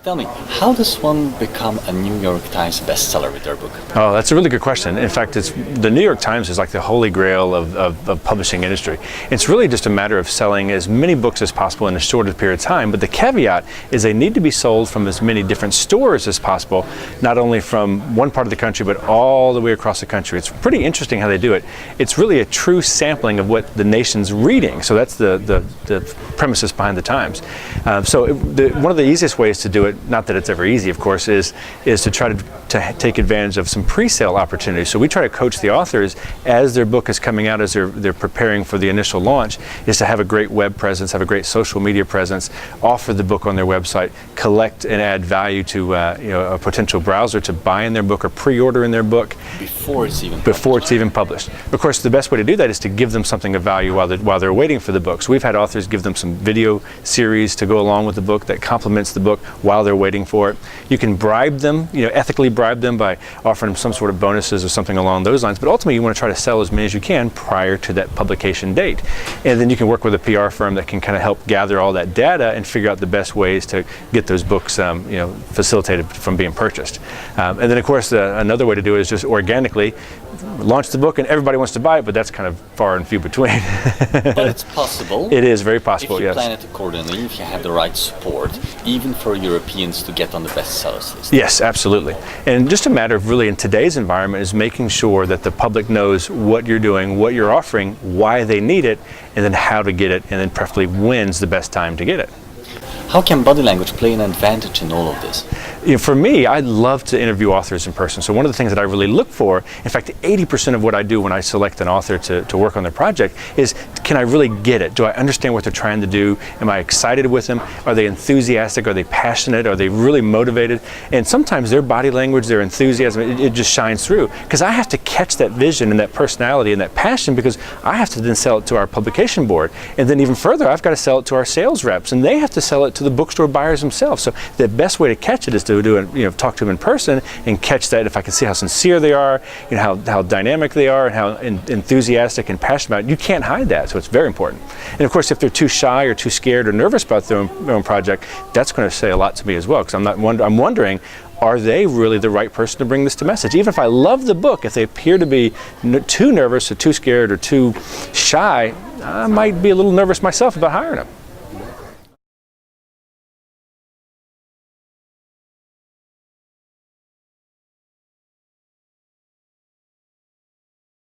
Tell me, how does one become a New York Times bestseller with their book? Oh, that's a really good question. In fact, the New York Times is like the holy grail of publishing industry. It's really just a matter of selling as many books as possible in a shorter period of time, but the caveat is they need to be sold from as many different stores as possible, not only from one part of the country, but all the way across the country. It's pretty interesting how they do it. It's really a true sampling of what the nation's reading, so that's the premises behind the Times. One of the easiest ways to do it, not that it's ever easy, of course, is to try to take advantage of some pre-sale opportunities. So we try to coach the authors as their book is coming out, as they're preparing for the initial launch, is to have a great web presence, have a great social media presence, offer the book on their website, collect and add value to a potential browser to buy in their book or pre-order in their book before it's even published. Of course, the best way to do that is to give them something of value while they're waiting for the book. So we've had authors give them some video series to go along with the book that complements the book while they're waiting for it. You can bribe them, ethically bribe them by offering them some sort of bonuses or something along those lines, but ultimately you want to try to sell as many as you can prior to that publication date. And then you can work with a PR firm that can kind of help gather all that data and figure out the best ways to get those books facilitated from being purchased. And then of course another way to do it is just organically launch the book and everybody wants to buy it, but that's kind of far and few between. But it's possible. It is very possible, if you yes. plan it accordingly, if you have the right support, even for Europeans to get on the bestsellers list. Yes, absolutely. And just a matter of really in today's environment is making sure that the public knows what you're doing, what you're offering, why they need it, and then how to get it, and then preferably when's the best time to get it. How can body language play an advantage in all of this? For me, I love to interview authors in person. So one of the things that I really look for, in fact, 80% of what I do when I select an author to work on their project is, can I really get it? Do I understand what they're trying to do? Am I excited with them? Are they enthusiastic? Are they passionate? Are they really motivated? And sometimes their body language, their enthusiasm, it just shines through. Because I have to catch that vision and that personality and that passion, because I have to then sell it to our publication board. And then even further, I've got to sell it to our sales reps, and they have to sell it to the bookstore buyers themselves. So the best way to catch it is to talk to them in person and catch that. If I can see how sincere they are, how dynamic they are, and how enthusiastic and passionate about it, you can't hide that. So it's very important. And of course, if they're too shy or too scared or nervous about their own project, that's going to say a lot to me as well. Because I'm wondering, are they really the right person to bring this to message? Even if I love the book, if they appear to be too nervous or too scared or too shy, I might be a little nervous myself about hiring them.